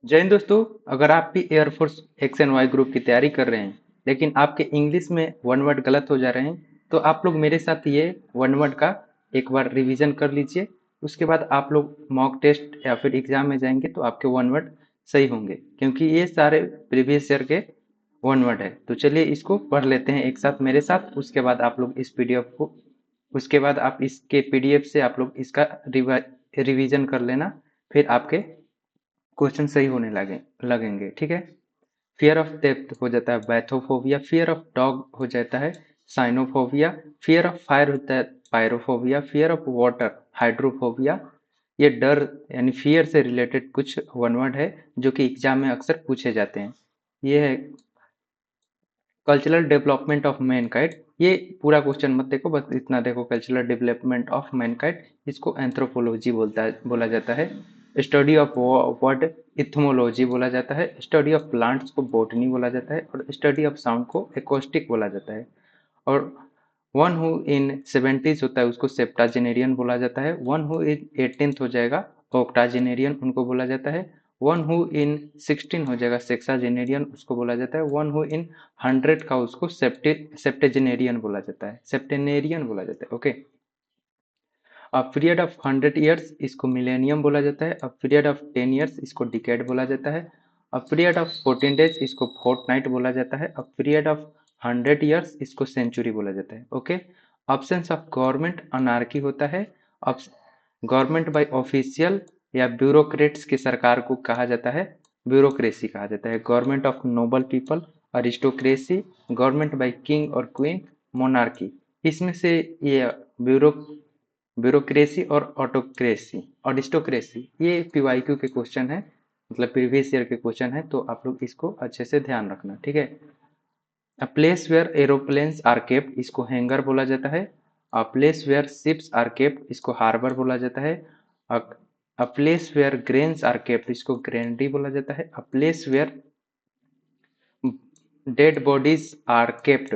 जय हिंद दोस्तों। अगर आप भी air force X and Y group की तैयारी कर रहे हैं लेकिन आपके इंग्लिश में वन वर्ड गलत हो जा रहे हैं तो आप लोग मेरे साथ ये वन वर्ड का एक बार रिवीजन कर लीजिए। उसके बाद आप लोग मॉक टेस्ट या फिर एग्जाम में जाएंगे तो आपके वन वर्ड सही होंगे क्योंकि ये सारे प्रीवियस ईयर के वन वर्ड है। तो चलिए इसको पढ़ लेते हैं एक साथ मेरे साथ। उसके बाद आप लोग इस पीडीएफ को उसके बाद आप इसके पीडीएफ से आप लोग इसका रिवीजन कर लेना। फिर आपके क्वेश्चन सही होने लगेंगे, ठीक है। फियर ऑफ डेप्थ हो जाता है बैथोफोबिया, फियर ऑफ डॉग हो जाता है साइनोफोबिया, फियर ऑफ फायर होता है pyrophobia, fear of water hydrophobia. ये डर यानी फियर से रिलेटेड कुछ वन वर्ड है जो कि एग्जाम में अक्सर पूछे जाते हैं। ये है कल्चरल डेवलपमेंट ऑफ मैनकाइंड। ये पूरा क्वेश्चन मत देखो, बस इतना देखो, कल्चरल डेवलपमेंट ऑफ मैनकाइंड इसको एंथ्रोपोलॉजी बोला जाता है। स्टडी ऑफ वर्ड इथमोलॉजी बोला जाता है। स्टडी ऑफ प्लांट्स को बॉटनी बोला जाता है और स्टडी ऑफ साउंड को एकॉस्टिक बोला जाता है। और वन हु इन सेवेंटीज होता है उसको सेप्टाजेनेरियन बोला जाता है। वन हु इन एटीनथ हो जाएगा ऑक्टाजेनेरियन, उनको बोला जाता है। वन हु इन 16 हो जाएगा सेक्साजेनेरियन, उसको बोला जाता है। वन हु इन 100 का उसको सेप्टेजेनेरियन बोला जाता है, सेप्टेनेरियन बोला जाता है। Okay. A period of 100 years इसको मिलेनियम बोला जाता है। अ पीरियड ऑफ 10 ईयर्स इसको डिकेड बोला जाता है। अ पीरियड ऑफ 14 डेज इसको फोर्टनाइट बोला जाता है। अ पीरियड ऑफ 100 ईयर्स इसको सेंचुरी बोला जाता है। Okay. Options of government anarchy होता है। गवर्नमेंट बाय ऑफिशियल या ब्यूरोक्रेट्स की सरकार को कहा जाता है ब्यूरोक्रेसी कहा जाता है। Government of noble people aristocracy. Government by king और क्वीन मोनार्की। इसमें से ये ब्यूरो ब्यूरोक्रेसी और ऑटोक्रेसी ऑडिस्टोक्रेसी ये पीवाईक्यू के क्वेश्चन है, मतलब प्रीवियस ईयर के क्वेश्चन है, तो आप लोग इसको अच्छे से ध्यान रखना, ठीक है। A place where aeroplanes are kept इसको हैंगर बोला जाता है। A place where ships are kept इसको हार्बर बोला जाता है। A place where grains are kept इसको ग्रेनरी बोला जाता है। A place where dead bodies are kept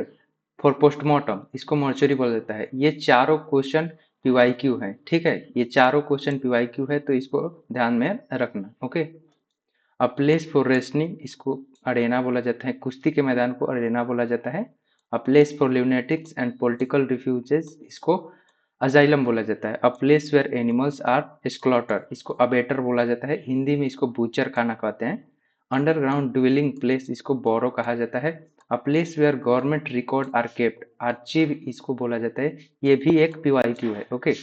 for postmortem इसको मॉर्चरी बोला जाता है। ये चारों क्वेश्चन पीवाईक्यू है, ठीक है। ये चारों क्वेश्चन पीवाईक्यू है तो इसको ध्यान में रखना। Okay. A place for wrestling इसको अरेना बोला जाता है, कुश्ती के मैदान को अरेना बोला जाता है। A place for lunatics and political refugees इसको अजाइलम बोला जाता है। A place where animals are slaughter इसको अबेटर बोला जाता है, हिंदी में इसको बूचर खाना कहते हैं। अंडरग्राउंड ड्वेलिंग प्लेस इसको बोरो कहा जाता है। A place where government record are kept archive इसको बोला जाता है। ये भी एक पीवाईक्यू है। Okay.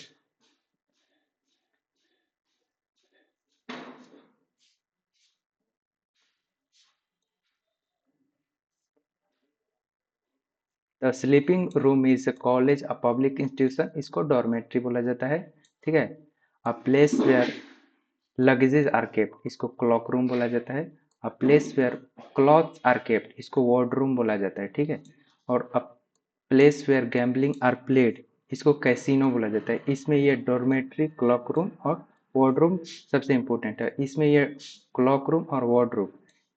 The sleeping room is a college a public institution इसको डॉर्मेट्री बोला जाता है, ठीक है। A place where luggages are kept इसको क्लॉक रूम बोला जाता है। A place where clothes are kept इसको वार्डरूम बोला जाता है, ठीक है। और a place where gambling are played इसको कैसीनो बोला जाता है। इसमें ये डॉर्मेट्री क्लॉक रूम और वार्डरूम सबसे इंपॉर्टेंट है। इसमें ये क्लॉक रूम और वार्डरूम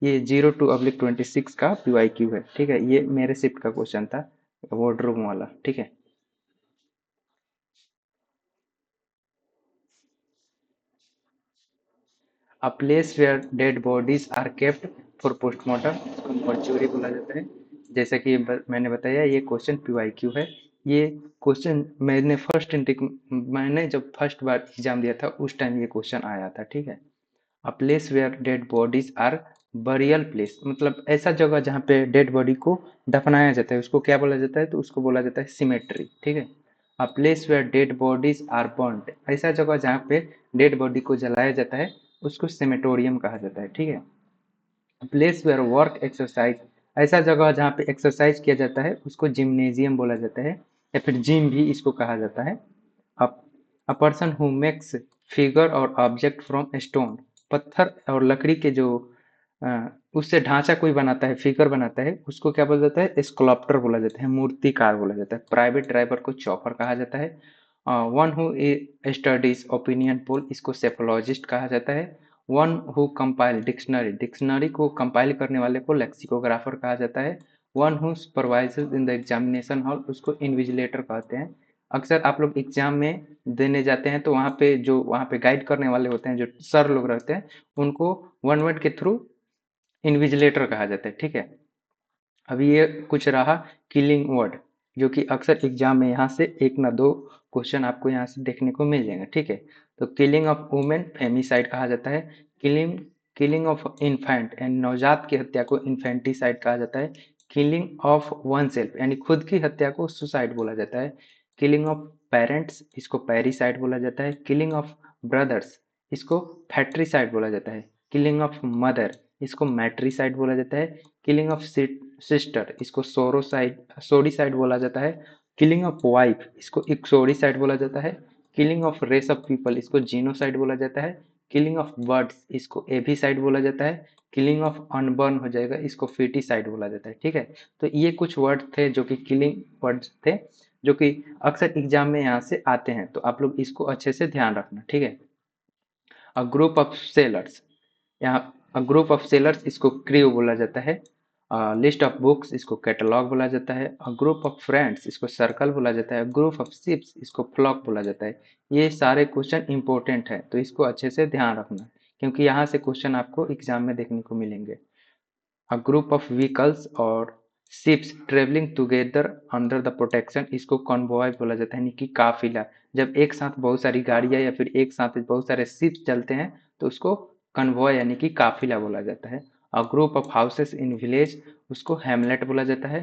ये 02/26 का पीवाईक्यू है, ठीक है। ये मेरे शिफ्ट का क्वेश्चन था वार्डरूम वाला, ठीक है। A place where dead bodies are kept for postmortem इसको मॉर्चुरी बोला जाता है। जैसा कि मैंने बताया ये क्वेश्चन पीवाईक्यू है। ये क्वेश्चन मैंने जब फर्स्ट बार एग्जाम दिया था उस टाइम ये क्वेश्चन आया था, ठीक है। A place where dead bodies are burial place मतलब ऐसा जगह जहाँ पे डेड बॉडी को दफनाया जाता है उसको क्या बोला जाता है, तो उसको बोला जाता है सिमेट्री, ठीक है। A place where dead bodies are burned ऐसा जगह जहाँ पे डेड बॉडी को जलाया जाता है उसको सेमेटोरियम कहा जाता है, ठीक है। प्लेस वेयर वर्क एक्सरसाइज ऐसा जगह जहाँ पे एक्सरसाइज किया जाता है उसको जिम्नेजियम बोला जाता है या फिर जिम भी इसको कहा जाता है। A person who makes figure और ऑब्जेक्ट फ्रॉम स्टोन पत्थर और लकड़ी के जो अ, उससे ढांचा कोई बनाता है फिगर बनाता है उसको क्या बोला जाता है स्कल्पटर बोला जाता है, मूर्तिकार बोला जाता है। प्राइवेट ड्राइवर को चॉपर कहा जाता है। One who studies opinion poll इसको सेफोलॉजिस्ट कहा जाता है। One who compile dictionary dictionary को कंपाइल करने वाले को लेक्सिकोग्राफर कहा जाता है। One who supervises in the examination hall उसको इन्विजिलेटर कहते हैं। अक्सर आप लोग एग्जाम में देने जाते हैं तो वहाँ पे गाइड करने वाले होते हैं, जो सर लोग रहते हैं, उनको वन वर्ड के थ्रू इन्विजिलेटर कहा जाता है, ठीक है। अभी ये कुछ रहा किलिंग वर्ड, जो कि अक्सर एग्जाम में यहाँ से एक ना दो क्वेश्चन आपको यहाँ से देखने को मिल जाएंगे, ठीक है। तो किलिंग ऑफ वुमेन फेमिसाइड कहा जाता है। किलिंग किलिंग ऑफ इन्फेंट यानी नवजात की हत्या को इन्फेंटिसाइड कहा जाता है। किलिंग ऑफ वन सेल्फ यानी खुद की हत्या को सुसाइड बोला जाता है। किलिंग ऑफ पेरेंट्स, इसको पैरिसाइड बोला जाता है। किलिंग ऑफ ब्रदर्स, इसको फैट्रिसाइड बोला जाता है। किलिंग ऑफ मदर, इसको मैट्रिसाइड बोला जाता है। किलिंग ऑफ सिस्टर, इसको सोडिसाइड बोला जाता है। किलिंग ऑफ वाइफ, इसको इक्सोडिसाइड बोला जाता है। Killing of race of people, इसको जीनोसाइड बोला जाता है। किलिंग ऑफ बर्ड्स, इसको एविसाइड बोला जाता है। किलिंग ऑफ अनबर्न हो जाएगा, इसको फिटिसाइड बोला जाता है, ठीक है। तो ये कुछ वर्ड थे जो कि किलिंग वर्ड्स थे, जो कि अक्सर एग्जाम में यहाँ से आते हैं, तो आप लोग इसको अच्छे से ध्यान रखना, ठीक है। अ ग्रुप ऑफ सेलर्स, यहाँ अ ग्रुप ऑफ सेलर्स, इसको क्रू बोला जाता है। लिस्ट ऑफ बुक्स, इसको कैटलॉग बोला जाता है। अ ग्रुप ऑफ फ्रेंड्स, इसको सर्कल बोला जाता है। ग्रुप ऑफ शिप्स, इसको फ्लॉक बोला जाता है। ये सारे क्वेश्चन इंपॉर्टेंट है, तो इसको अच्छे से ध्यान रखना, क्योंकि यहाँ से क्वेश्चन आपको एग्जाम में देखने को मिलेंगे। अ ग्रुप ऑफ व्हीकल्स और ships travelling together under the protection, इसको कॉन्वॉय बोला जाता है, यानी कि काफिला। जब एक साथ बहुत सारी गाड़ियां या फिर एक साथ बहुत सारे शिप्स चलते हैं तो उसको कन्वॉय यानी कि काफिला बोला जाता है। A group of houses in village, उसको हैमलेट बोला जाता है।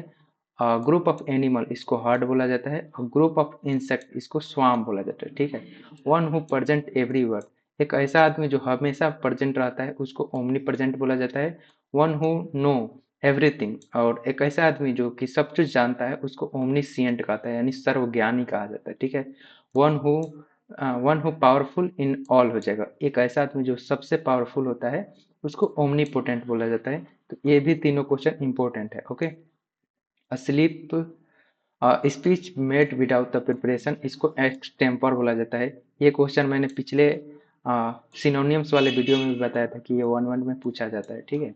अ ग्रुप ऑफ एनिमल, इसको हर्ड बोला जाता है। अ ग्रुप ऑफ इंसेक्ट, इसको स्वाम बोला जाता है, ठीक है। वन हु प्रेजेंट एवरीवेयर, एक ऐसा आदमी जो हमेशा प्रेजेंट रहता है उसको ओमनी प्रेजेंट बोला जाता है। वन हु नो एवरीथिंग, और एक ऐसा आदमी जो कि सब कुछ जानता है उसको ओमनीसिएंट कहता है, यानी सर्वज्ञानी कहा जाता है, ठीक है। One who one who powerful in all हो जाएगा, एक ऐसा आदमी जो सबसे पावरफुल होता है उसको ओमनीपोटेंट बोला जाता है। तो ये भी तीनों क्वेश्चन इंपॉर्टेंट है, okay. Sleep speech made without the preparation, इसको एक्सटेम्पर बोला जाता है। ये क्वेश्चन मैंने पिछले सिनोनियम्स वाले वीडियो में भी बताया था कि ये वन वन में पूछा जाता है, ठीक है।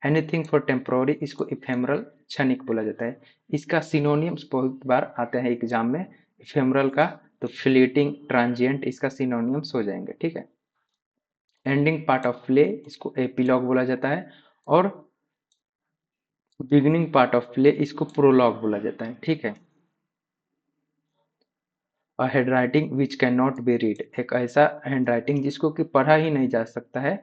एनीथिंग फॉर टेम्पोररी, इसको इफेमरल क्षणिक बोला जाता है। इसका सिनोनियम्स बहुत बार आते हैं एग्जाम में इफेमरल का, तो फ्लीटिंग, ट्रांजिएंट, इसका सिनोनियम्स हो जाएंगे, ठीक है। एंडिंग पार्ट ऑफ प्ले, इसको एपिलॉग बोला जाता है। और बिगिनिंग पार्ट ऑफ प्ले, इसको प्रोलॉग बोला जाता है, ठीक है। Handwriting which can not B read, एक ऐसा हैंडराइटिंग जिसको कि पढ़ा ही नहीं जा सकता है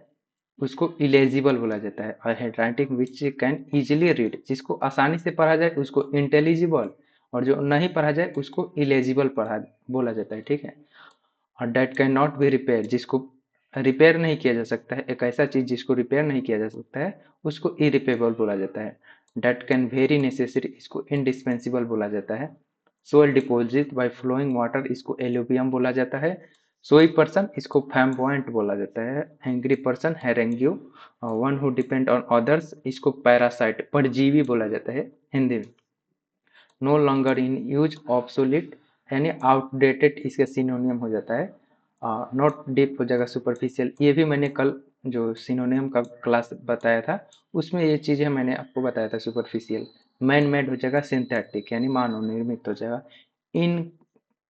उसको इलेजिबल बोला जाता है। और handwriting which can easily read, जिसको आसानी से पढ़ा जाए उसको इंटेलिजिबल, और जो नहीं पढ़ा जाए उसको इलेजिबल पढ़ा बोला जाता है, ठीक है। और date can not be repair, जिसको रिपेयर नहीं किया जा सकता है, एक ऐसा चीज जिसको रिपेयर नहीं किया जा सकता है उसको इरिपेबल बोला जाता है। डेट कैन वेरी नेसेसरी, इसको इंडिस्पेंसिबल बोला जाता है। Soil deposit by flowing water, इसको एलुवियम बोला जाता है। सोई पर्सन, इसको फ्लैम्बॉयंट बोला जाता है। Angry person harangue. One who depend on others, इसको पैरासाइट परजीवी बोला जाता है हिंदी में। No longer in use, obsolete यानी आउटडेटेड, इसका सिनोनियम हो जाता है। नॉट डीप हो जाएगा सुपरफिशियल, ये भी मैंने कल जो सिनोनियम का क्लास बताया था उसमें ये चीज़ें मैंने आपको बताया था। सुपरफिशियल मैन मेड हो जाएगा, सिंथेटिक यानी मानव निर्मित हो जाएगा। इन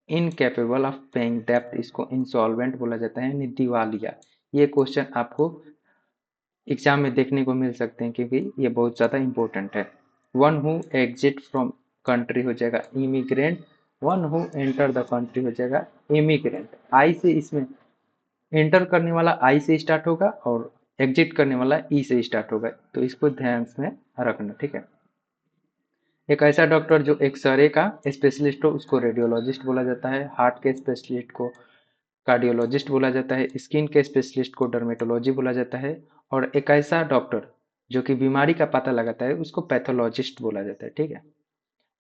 इनकेपेबल ऑफ पेइंग डेप्थ, इसको इंसॉल्वेंट बोला जाता है यानी दिवालिया। ये क्वेश्चन आपको एग्जाम में देखने को मिल सकते हैं क्योंकि ये बहुत ज़्यादा इंपॉर्टेंट है। One who exit from country हो जाएगा immigrant. One who enter the country हो जाएगा इमिग्रेंट। आई से इसमें एंटर करने वाला आई से स्टार्ट होगा और एग्जिट करने वाला ई से स्टार्ट होगा, तो इसको ध्यान में रखना, ठीक है। एक ऐसा डॉक्टर जो एक्सरे का स्पेशलिस्ट हो उसको रेडियोलॉजिस्ट बोला जाता है। हार्ट के स्पेशलिस्ट को कार्डियोलॉजिस्ट बोला जाता है। स्किन के स्पेशलिस्ट को डर्मेटोलॉजी बोला जाता है। और एक ऐसा डॉक्टर जो कि बीमारी का पता लगाता है उसको पैथोलॉजिस्ट बोला जाता है, ठीक है।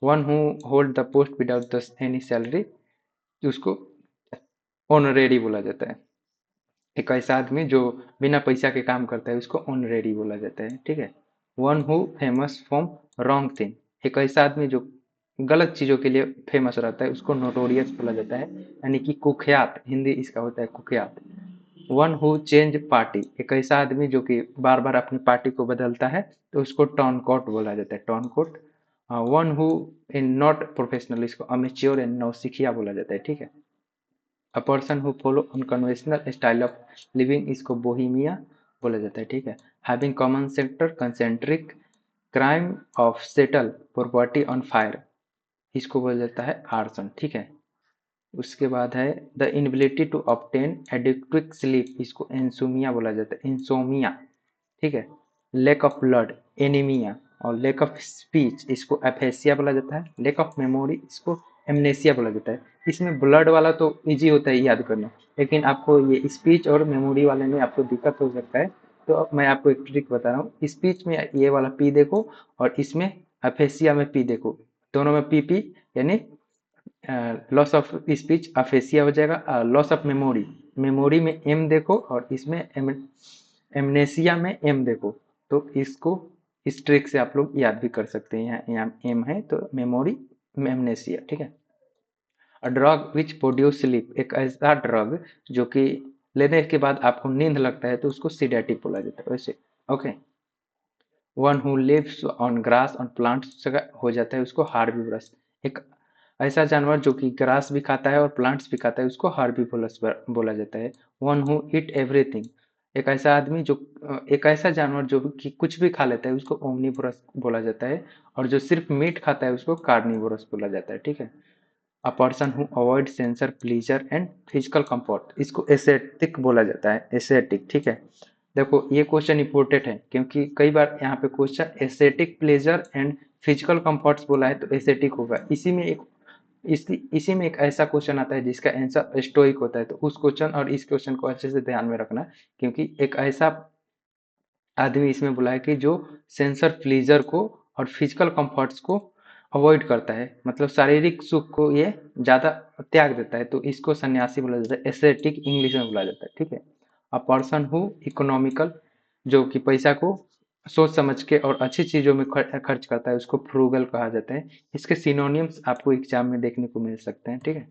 One who hold the post without the any salary, उसको ऑनरेरी बोला जाता है। एक ऐसा आदमी जो बिना पैसा के काम करता है उसको ऑनरेरी बोला जाता है, ठीक है। One who famous from wrong thing, एक ऐसा आदमी जो गलत चीजों के लिए फेमस रहता है उसको नोटोरियस बोला जाता है, यानी कि कुख्यात, हिंदी इसका होता है कुख्यात। वन हु चेंज पार्टी, एक ऐसा आदमी जो कि बार बार अपनी पार्टी को बदलता है तो उसको टर्नकोट बोला जाता है, turncoat. One who in not professional, इसको अमेच्योर एंड नौसिखिया बोला जाता है, ठीक है। A person who follow unconventional style of living, इसको बोहेमिया बोला जाता है, ठीक है। Having common sector concentric crime of settle property on fire, इसको बोला जाता है आर्सन, ठीक है। उसके बाद है the inability to obtain adequate sleep, इसको इंसोमिया बोला जाता है, इंसोमिया, ठीक है। लैक ऑफ ब्लड एनीमिया, और लैक ऑफ स्पीच इसको एफेसिया बोला जाता है। लैक ऑफ मेमोरी इसको एमनेसिया बोला जाता है। इसमें ब्लड वाला तो इजी होता है याद करना, लेकिन आपको ये स्पीच और मेमोरी वाले में आपको दिक्कत हो सकता है। तो अब मैं आपको एक ट्रिक बता रहा हूँ, स्पीच में ये वाला पी देखो और इसमें एफेसिया में पी देखो, दोनों में पी पी यानी लॉस ऑफ स्पीच अफेसिया हो जाएगा। लॉस ऑफ मेमोरी, मेमोरी में एम देखो और इसमें एमनेसिया में एम देखो, तो इसको इस ट्रिक से आप लोग याद भी कर सकते हैं। यहाँ एम है तो मेमोरी एमनेसिया, ठीक है। A drug which produce sleep, एक ऐसा ड्रग जो कि लेने के बाद आपको नींद लगता है तो उसको सीडेटिव बोला जाता है वैसे, okay. One who lives on grass on plants हो जाता है उसको हार्बीवरस, एक ऐसा जानवर जो कि ग्रास भी खाता है और प्लांट्स भी खाता है उसको हार्बीवरस बोला जाता है। वन हु ईट एवरीथिंग, एक ऐसा आदमी जो एक ऐसा जानवर जो कि कुछ भी खा लेता है उसको ओमनीवोरस बोला जाता है, और जो सिर्फ मीट खाता है उसको कार्निवोरस बोला जाता है, ठीक है। A person who avoid sensor pleaser and physical comfort, इसको एसेटिक बोला जाता है, एसेटिक, ठीक है। देखो ये क्वेश्चन इंपॉर्टेंट है क्योंकि कई बार यहाँ पे question ascetic pleasure and physical comforts बोला है तो एसेटिक होगा। इसी में एक ऐसा क्वेश्चन आता है जिसका आंसर स्टोइक होता है, तो उस क्वेश्चन और इस क्वेश्चन को अच्छे से ध्यान में रखना, क्योंकि एक ऐसा आदमी इसमें बोला है कि जो सेंसर प्लीजर को और फिजिकल कंफर्ट्स को अवॉइड करता है, मतलब शारीरिक सुख को ये ज्यादा त्याग देता है, तो इसको सन्यासी बोला जाता है, एस्थेटिक इंग्लिश में बोला जाता है, ठीक है। अ पर्सन हु इकोनॉमिकल, जो कि पैसा को सोच समझ के और अच्छी चीजों में खर्च करता है उसको फ्रूगल कहा जाता है। इसके सिनोनिम्स आपको एग्जाम में देखने को मिल सकते हैं, ठीक है।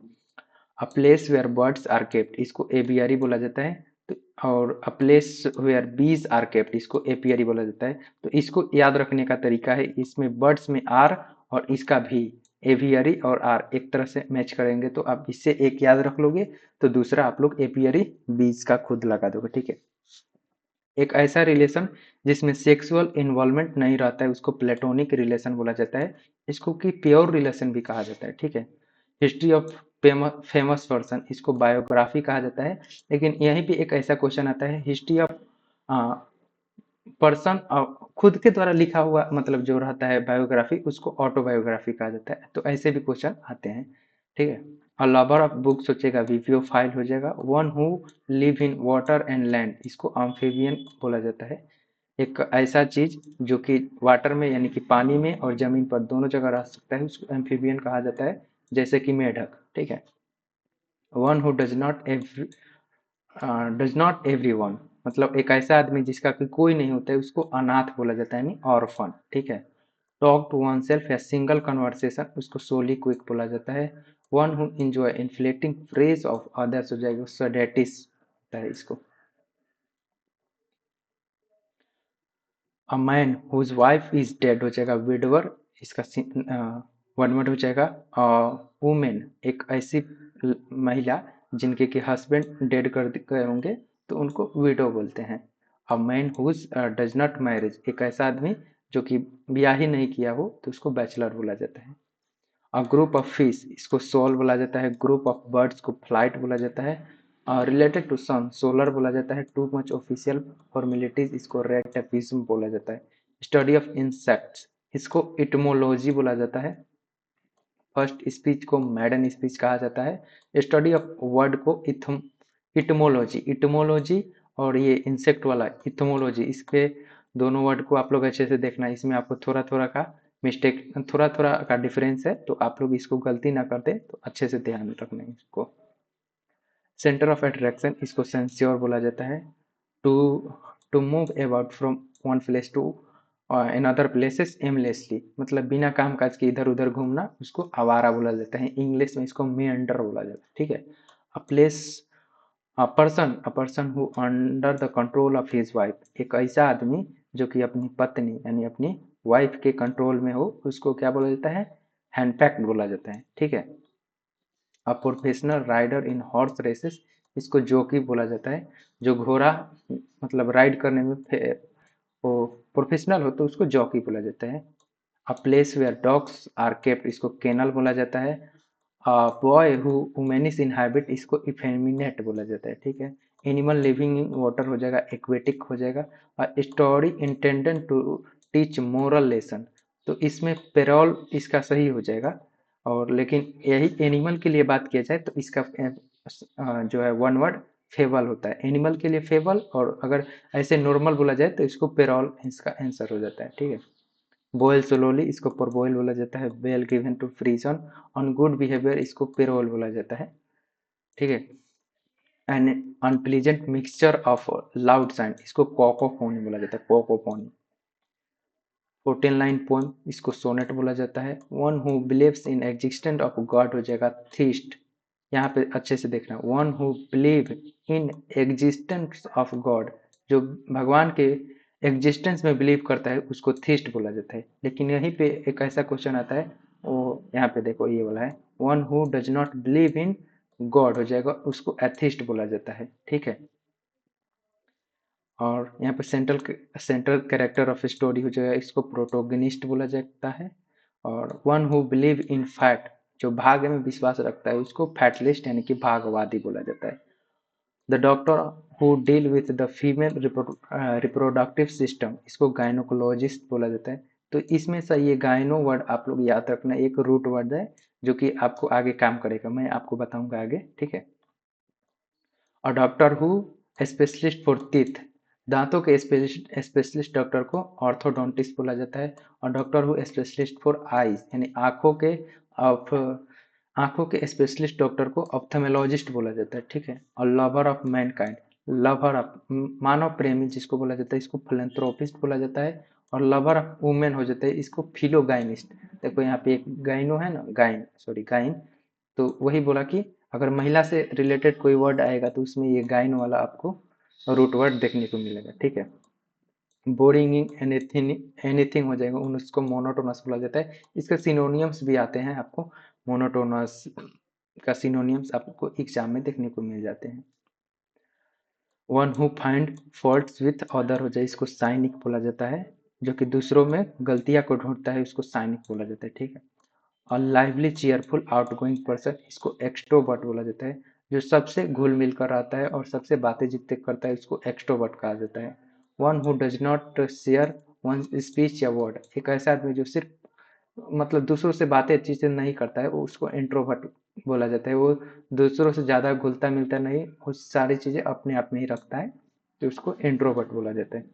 A place where birds are kept, इसको एवियरी बोला जाता है। तो और a place where bees are kept, इसको एपियरी बोला जाता है। तो इसको याद रखने का तरीका है, इसमें बर्ड्स में आर और इसका भी एवियरी और आर एक तरह से मैच करेंगे तो आप इससे एक याद रख लोगे, तो दूसरा आप लोग एपियरी बीज का खुद लगा दोगे, ठीक है। एक ऐसा रिलेशन जिसमें सेक्सुअल इन्वॉल्वमेंट नहीं रहता है उसको प्लेटोनिक रिलेशन बोला जाता है। इसको कि प्योर रिलेशन भी कहा जाता है, ठीक है। हिस्ट्री ऑफ फेमस पर्सन, इसको बायोग्राफी कहा जाता है। लेकिन यहीं पे एक ऐसा क्वेश्चन आता है, हिस्ट्री ऑफ पर्सन खुद के द्वारा लिखा हुआ मतलब जो रहता है बायोग्राफी उसको ऑटोबायोग्राफी कहा जाता है, तो ऐसे भी क्वेश्चन आते हैं, ठीक है। अ लवर ऑफ बुक सोचेगा विपियोफाइल हो जाएगा। One who live in water and land, इसको अम्फीबियन बोला जाता है। एक ऐसा चीज जो कि वाटर में यानी कि पानी में और जमीन पर दोनों जगह रह सकता है उसको एम्फीबियन कहा जाता है, जैसे कि मेढक, ठीक है। One who does not every one, मतलब एक ऐसा आदमी जिसका कि कोई नहीं होता है उसको अनाथ बोला जाता है यानी ऑर्फन, ठीक है। टॉक टू वन सेल्फ या सिंगल कन्वर्सेशन उसको सोली क्विक बोला जाता है। One who enjoy inflating praise of others हो जाएगा सडेटिस होता है इसको। A man whose wife is dead हो जाएगा विडवर, इसका वन वर्ड हो जाएगा। वुमेन, एक ऐसी महिला जिनके कि हस्बैंड डेड कर गए होंगे तो उनको विडो बोलते हैं। A man whose does not marriage, एक ऐसा आदमी जो कि ब्याह ही नहीं किया हो तो उसको बैचलर बोला जाता है। अ ग्रुप ऑफ फिश, इसको सोल बोला जाता है। ग्रुप ऑफ बर्ड्स को फ्लाइट बोला जाता है। रिलेटेड टू सन सोलर बोला जाता है। टू मच ऑफिशियल फॉर्मेलिटीज, इसको रेड टेपिज्म बोला जाता है। स्टडी ऑफ इंसेक्ट्स, इसको इटमोलॉजी बोला जाता है। फर्स्ट स्पीच को मैडन स्पीच कहा जाता है। स्टडी ऑफ वर्ड को इटमोलॉजी, इटमोलॉजी और ये इंसेक्ट वाला इथमोलॉजी, इसके दोनों वर्ड को आप लोग अच्छे से देखना, इसमें आपको थोड़ा थोड़ा का मिस्टेक, थोड़ा थोड़ा का डिफरेंस है, तो आप लोग इसको गलती ना करते तो अच्छे से ध्यान रखना है इसको। सेंटर ऑफ अट्रैक्शन, इसको सेंस्योर बोला जाता है। To to move about from one place to another places aimlessly, मतलब बिना काम काज के इधर उधर घूमना उसको आवारा बोला जाता है। इंग्लिश में इसको मेंडर बोला जाता है, ठीक है। A place a person who under the control of his wife, एक ऐसा आदमी जो कि अपनी पत्नी यानी अपनी वाइफ के कंट्रोल में हो उसको क्या बोला जाता है, हैंडपैक्ड बोला जाता है, ठीक है। A professional rider in horse races, इसको जॉकी बोला जाता है। जो घोड़ा मतलब राइड करने में वो प्रोफेशनल हो तो उसको जॉकी बोला जाता है। A place where dogs are kept, इसको केनल बोला जाता है। Boy who womanish in habit, इसको इफेमिनेट बोला जाता है, ठीक है। एनिमल लिविंग इन वाटर हो जाएगा, एक्वेटिक हो जाएगा। Story intended to teach moral lesson, तो इसमें पेरोल इसका सही हो जाएगा। और लेकिन यही एनिमल के लिए बात किया जाए तो इसका जो है वन वर्ड फेबल होता है, एनिमल के लिए फेबल, और अगर ऐसे नॉर्मल बोला जाए तो इसको पेरोल इसका आंसर हो जाता है, ठीक है। बॉयल स्लोली, इसको परबॉयल बोला जाता है। Bail given to prisoner on good behaviour, इसको पेरोल बोला जाता है, ठीक है। An unpleasant mixture of loud sound, इसको कॉकोफोनी बोला जाता है, कॉकोफोनी। 14 लाइन पोएम, इसको सोनेट बोला जाता है। One who believes in existence of God हो जाएगा थीस्ट। यहाँ पे अच्छे से देखना, one who believe in existence of God, जो भगवान के एग्जिस्टेंस में बिलीव करता है उसको थीस्ट बोला जाता है। लेकिन यहीं पे एक ऐसा क्वेश्चन आता है, वो यहाँ पे देखो ये वाला है, one who does not believe in God हो जाएगा, उसको एथिस्ट बोला जाता है, ठीक है। और यहाँ पे सेंट्रल कैरेक्टर ऑफ स्टोरी हो जाएगा, इसको प्रोटोगनिस्ट बोला जाता है। और one who believe in fat, जो भाग्य में विश्वास रखता है उसको फैटलिस्ट यानी कि भागवादी बोला जाता है। The doctor who deal with the female reproductive system, इसको गायनोकोलॉजिस्ट बोला जाता है। तो इसमें से ये गायनो वर्ड आप लोग याद रखना, एक रूट वर्ड है जो कि आपको आगे काम करेगा, मैं आपको बताऊंगा आगे, ठीक है। और doctor who specialist for teeth, दांतों के स्पेशलिस्ट डॉक्टर को ऑर्थोडोंटिस्ट बोला जाता है। और doctor who specialist for eyes यानी ऑफ आंखों के स्पेशलिस्ट डॉक्टर को ऑप्थेमोलॉजिस्ट बोला जाता है, ठीक है। और lover of mankind, lover of मानव प्रेमी जिसको बोला जाता है इसको फिलेंथ्रोपिस्ट बोला जाता है। और लवर ऑफ वुमेन हो जाता है इसको फिलोगाइनिस्ट। देखो यहाँ पे एक गाइनो है ना, गाइन सॉरी गाइन, तो वही बोला कि अगर महिला से रिलेटेड कोई वर्ड आएगा तो उसमें ये गाइन वाला आपको रूट वर्ड देखने को मिलेगा, ठीक है। बोरिंग इन एनीथिंग, एनीथिंग हो जाएगा, उन उसको मोनोटोनस बोला जाता है। इसके सिनोनियम्स भी आते हैं आपको, मोनोटोनस का सिनोनियम्स आपको एग्जाम में देखने को मिल जाते हैं। One who find faults with other हो जाए, इसको साइनिक बोला जाता है। जो कि दूसरों में गलतियां को ढूंढता है उसको साइनिक बोला जाता है, ठीक है। और लाइवली चीयरफुल आउटगोइंग पर्सन, इसको एक्सट्रोवर्ट बोला जाता है। जो सबसे घुल मिल कर आता है और सबसे बातें जितने करता है उसको एक्सट्रोवर्ट कहा जाता है। One who does not share one speech या वर्ड, एक ऐसा आदमी जो सिर्फ मतलब दूसरों से बातें अच्छी से नहीं करता है वो उसको इंट्रोवर्ट बोला जाता है। वो दूसरों से ज़्यादा घुलता मिलता नहीं, वो सारी चीज़ें अपने आप में ही रखता है, तो उसको इंट्रोवर्ट बोला जाता है।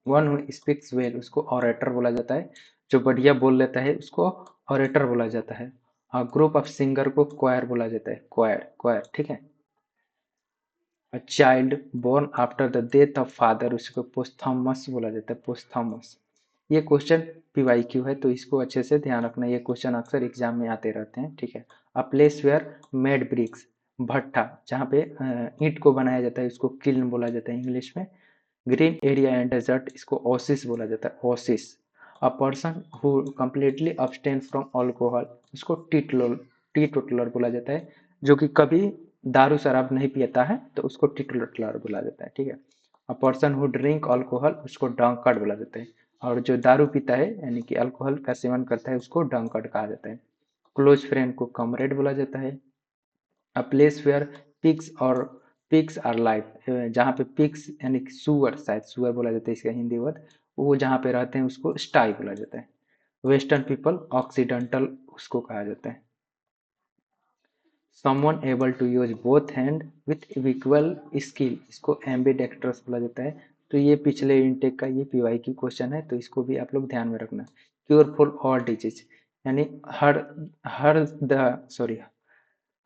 वन हु स्पीक्स वेल, उसको ऑरेटर बोला जाता है। जो बढ़िया बोल लेता है उसको ऑरेटर बोला जाता है। ग्रुप ऑफ सिंगर को क्वायर बोला जाता है, क्वायर क्वायर, ठीक है। Child born after the death of father, उसको पोस्थमस बोला जाता है, पोस्थमस। ये क्वेश्चन पीवाईक्यू है तो इसको अच्छे से ध्यान रखना, ये क्वेश्चन अक्सर एग्जाम में आते रहते हैं, ठीक है। A place where made bricks, भट्ठा जहाँ पे ईंट को बनाया जाता है उसको किल्न बोला जाता है इंग्लिश में। ग्रीन एरिया एंड डेजर्ट, इसको ओसिस बोला जाता है, Oasis. A person who completely abstain from alcohol, इसको टीटोटलर बोला जाता है। जो कि कभी दारू शराब नहीं पीता है तो उसको टीटोटलर बोला जाता है, ठीक है। A person who drink alcohol, उसको ड्रंकर्ड बोला जाता है। और जो दारू पीता है यानी कि अल्कोहल का सेवन करता है उसको ड्रंकर्ड कहा जाता है। क्लोज फ्रेंड को कमरेड बोला जाता है। अ प्लेस वेयर पिग्स और पिग्स आर लाइफ, जहाँ पे पिग्स यानी कि सुअर, शायद सुअर बोला जाता है इसका हिंदी वर्ड, वो जहाँ पे रहते हैं उसको स्टाई बोला जाता है। वेस्टर्न पीपल ऑक्सीडेंटल उसको कहा जाता है। Someone able to use both hand with equal skill, इसको एम्बीडेक्स्ट्रस बोला जाता है। तो ये पिछले इनटेक का ये पीवाई की क्वेश्चन है तो इसको भी आप लोग ध्यान में रखना। क्योर फॉर ऑल डिजीज, यानी हर हर द सॉरी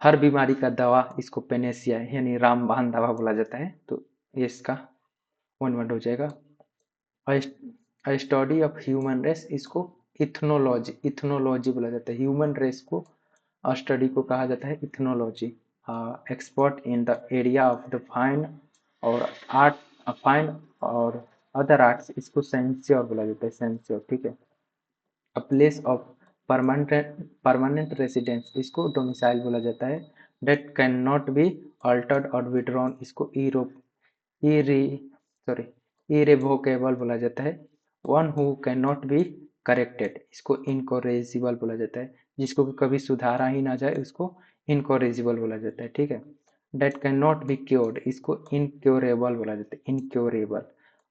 हर बीमारी का दवा, इसको पेनेसिया यानी रामबाण दवा बोला जाता है। तो ये इसका वन वर्ड हो जाएगा। स्टडी ऑफ ह्यूमन रेस, इसको इथनोलॉजी, इथनोलॉजी बोला जाता है। ह्यूमन रेस को स्टडी को कहा जाता है ethnology. Expert in the area of the fine और आर्ट, फाइन और अदर आर्ट्स इसको सेंस्योर बोला जाता है, सेंस्योर, ठीक है। A place of permanent residence इसको डोमिसाइल बोला जाता है। That can not be altered और विड्रॉन इसको इरी सॉरी इरेवोकेबल बोला जाता है। One who can not be corrected इसको इनकोरेजिबल बोला जाता है। जिसको कभी सुधारा ही ना जाए उसको इनकोरेजिबल बोला जाता है, ठीक है। That can not be cured इसको इनक्योरेबल बोला जाता है, incurable.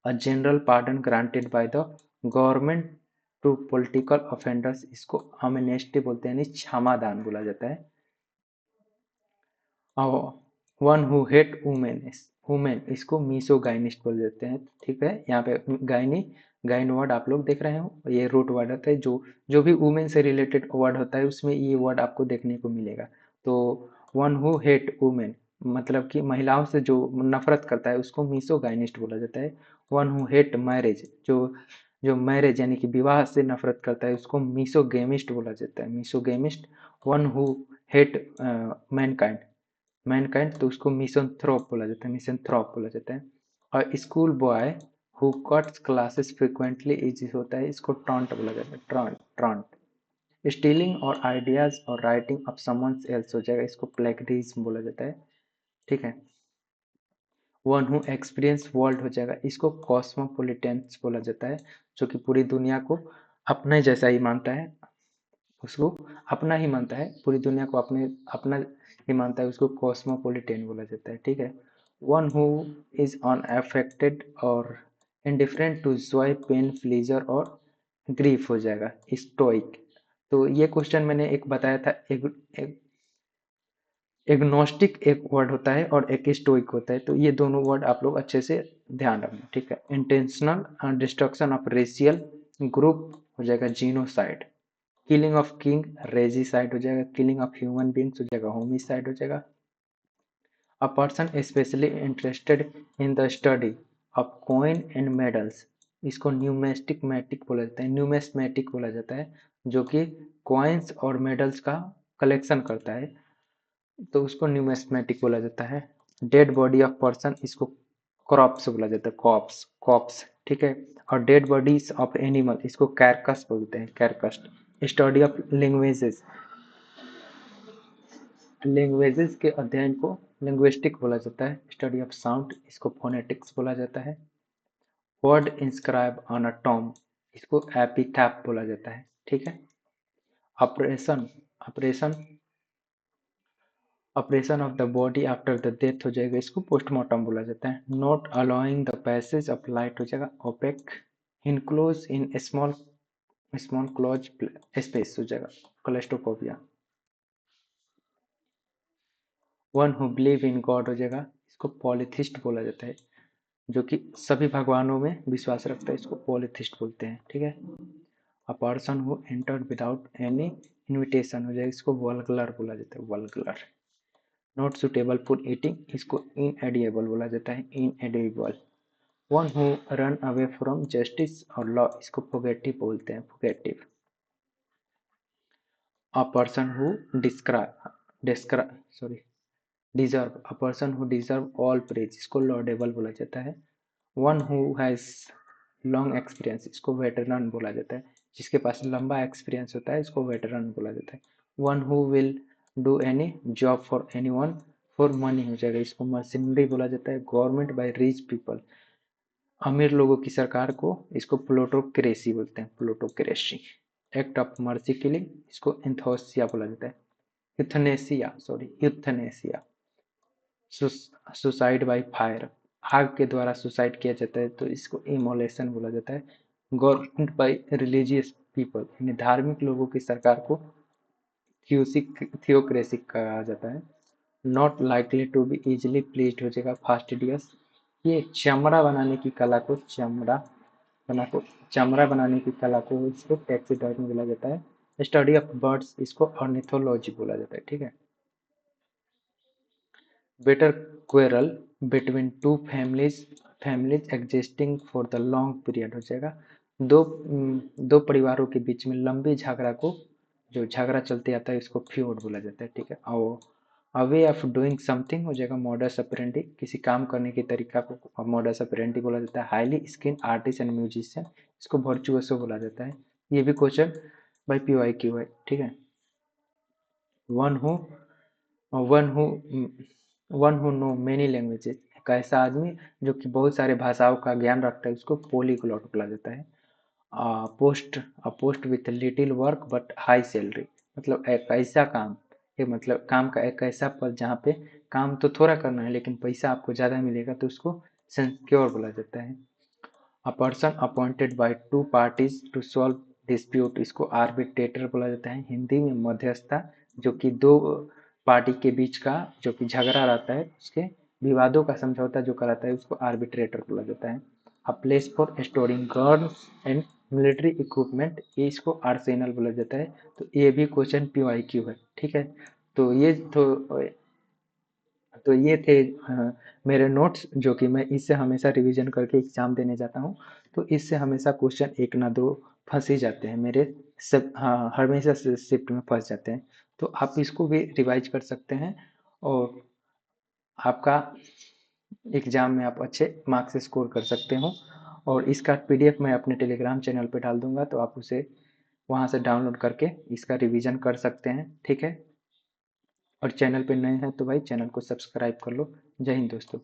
A general pardon granted by the government to political offenders इसको अमेनेस्टी बोलते हैं, यानी क्षमादान बोला जाता है। One who hate women women इसको मीसोगाइनिस्ट बोल देते हैं, ठीक है। यहाँ पे गाइन वर्ड आप लोग देख रहे हो, ये रूट वर्ड होता है। जो जो भी वुमेन से रिलेटेड वर्ड होता है उसमें ये वर्ड आपको देखने को मिलेगा। तो वन हु हेट वुमेन मतलब कि महिलाओं से जो नफरत करता है उसको मीसोगाइनिस्ट बोला जाता है। वन हु हेट मैरिज जो जो मैरिज यानी कि विवाह से नफरत करता है उसको मीसोगेमिस्ट बोला जाता है, मीसोगेमिस्ट। One who hate Mankind Mankind तो उसको मिसनथ्रोप बोला जाता है, मिसनथ्रोप बोला जाता है। और school boy who cuts classes frequently is होता है, इसको टॉन्ट बोला जाता है, टॉन्ट टॉन्ट। स्टीलिंग और आइडियाज और राइटिंग ऑफ समवन एल्स हो जाएगा, इसको प्लेगरिज्म बोला जाता है, ठीक है। वन हु एक्सपीरियंस वर्ल्ड हो जाएगा, इसको कॉस्मोपोलिटेंस बोला जाता है। जो कि पूरी दुनिया को अपने जैसा ही मानता है, उसको अपना ही मानता है, पूरी दुनिया को अपने अपना ही मानता है, उसको कॉस्मोपोलिटन बोला जाता है, ठीक है। वन हु इज अनअफेक्टेड और indifferent to joy pain pleasure और ग्रीफ हो जाएगा, स्टोइक। तो ये क्वेश्चन मैंने एक बताया था, एग्नोस्टिक एक वर्ड होता है और एक स्टोइक होता है, तो ये दोनों वर्ड आप लोग अच्छे से ध्यान रखना, ठीक है। Intentional destruction of racial group हो जाएगा genocide. Killing of king regicide हो जाएगा, किलिंग ऑफ ह्यूमन बींग्स हो जाएगा होमिसाइड हो जाएगा। A person specially interested in the study of coin and medals इसको न्यूमेस्टिक मैटिक बोला जाता है, न्यूमेस्मेटिक बोला जाता है। जो कि कॉइन्स और मेडल्स का कलेक्शन करता है, तो उसको न्यूमेस्मेटिक बोला जाता है। डेड बॉडी ऑफ पर्सन इसको क्रॉप्स बोला जाता है, कॉप्स कॉप्स, ठीक है। और डेड बॉडीज ऑफ एनिमल इसको कैरकस बोलते हैं, कैरकस्ट। स्टडी ऑफ लैंग्वेजेस लैंग्वेजेस के अध्ययन को लिंग्विस्टिक बोला जाता है। स्टडी ऑफ साउंड इसको फोनेटिक्स बोला जाता है। Word inscribe on a Tom इसको एपिथैप बोला जाता है, ठीक है। Operation operation operation of the body after the death हो जाएगा, इसको पोस्टमार्टम बोला जाता है। Not allowing the passage of light हो जाएगा opaque. Enclose in small small close space हो जाएगा, claustrophobia. One who believe in God हो जाएगा, इसको पॉलीथिस्ट बोला जाता है। जो कि सभी भगवानों में विश्वास रखता है, इसको पॉलीथिस्ट बोलते हैं, ठीक है। A person who entered without any invitation हो जाएगा, इसको वल्गलर बोला जाता है, burglar. Not suitable for eating इसको इनएडिएबल बोला जाता है, inedible. One who run away from justice और लॉ इसको फुगेटिव बोलते हैं, fugitive. A person who describe describe sorry deserve a person who deserve all praise इसको लॉर्डेबल बोला जाता है। One who has long experience इसको वेटरन बोला जाता है, जिसके पास लंबा एक्सपीरियंस होता है इसको वेटरन बोला जाता है। One who will do any job for any one for money हो जाएगा, इसको मशीनरी बोला जाता है। गवर्नमेंट बाय रिच पीपल अमीर लोगों की सरकार को इसको प्लूटोक्रेसी बोलते हैं, plutocracy. Act of mercy killing इसको एंथोसिया बोला जाता है, euthanasia sorry euthanasia. Suicide by fire आग के द्वारा सुसाइड किया जाता है तो इसको इमोलेशन बोला जाता है। गवर्नमेंट बाय रिलीजियस पीपल यानी धार्मिक लोगों की सरकार को थियोक्रेसी कहा जाता है। Not likely to be easily pleased हो जाएगा, फास्टिडियस। ये चमड़ा बनाने की कला को बना को चमड़ा बनाने की कला को इसको टैक्सीडर्मी बोला जाता है। स्टडी ऑफ बर्ड्स इसको ऑर्निथोलॉजी बोला जाता है, ठीक है। Better quarrel between two families existing for the long period हो जाएगा। दो परिवारों के बीच में लंबी झगड़ा को जो झगड़ा चलते आता है इसको फ्यूड बोला जाता है, ठीक है। और वे ऑफ डूइंग समथिंग हो जाएगा मॉडस ऑपरेंडी, किसी काम करने के तरीका को मॉडस ऑपरेंडी बोला जाता है। Highly skilled artist and musician, इसको वर्चुअसो बोला जाता है। ये भी क्वेश्चन बाई PYQ है, ठीक है। One who one who one who know many languages, एक ऐसा आदमी जो कि बहुत सारे भाषाओं का ज्ञान रखता है, उसको पोलीग्लॉट बोला जाता है। Post post with little work but high salary, मतलब एक ऐसा काम, ये मतलब काम का एक ऐसा पद जहाँ पे काम तो थोड़ा करना है लेकिन पैसा आपको ज़्यादा मिलेगा, तो उसको सिक्योर बोला जाता है। A person appointed by two parties to solve dispute, इसको आर्बिट्रेटर बोला जाता है, हिंदी में मध्यस्थता, जो कि दो पार्टी के बीच का जो कि झगड़ा रहता है उसके विवादों का समझौता जो कराता है उसको आर्बिट्रेटर बोला जाता है। A place for storing guns and military equipment, ये इसको आर्सेनल बोला जाता है। तो ये भी क्वेश्चन PYQ है, ठीक है। तो ये थे मेरे नोट्स, जो कि मैं इससे हमेशा रिवीजन करके एग्जाम देने जाता हूँ। तो इससे हमेशा क्वेश्चन एक ना दो फंस ही जाते हैं मेरे, सब हाँ हमेशा से शिफ्ट में फंस जाते हैं। तो आप इसको भी रिवाइज कर सकते हैं और आपका एग्जाम में आप अच्छे मार्क्स स्कोर कर सकते हो। और इसका PDF मैं अपने टेलीग्राम चैनल पे डाल दूंगा, तो आप उसे वहाँ से डाउनलोड करके इसका रिवीजन कर सकते हैं, ठीक है। और चैनल पे नए हैं तो भाई चैनल को सब्सक्राइब कर लो। जय हिंद दोस्तों।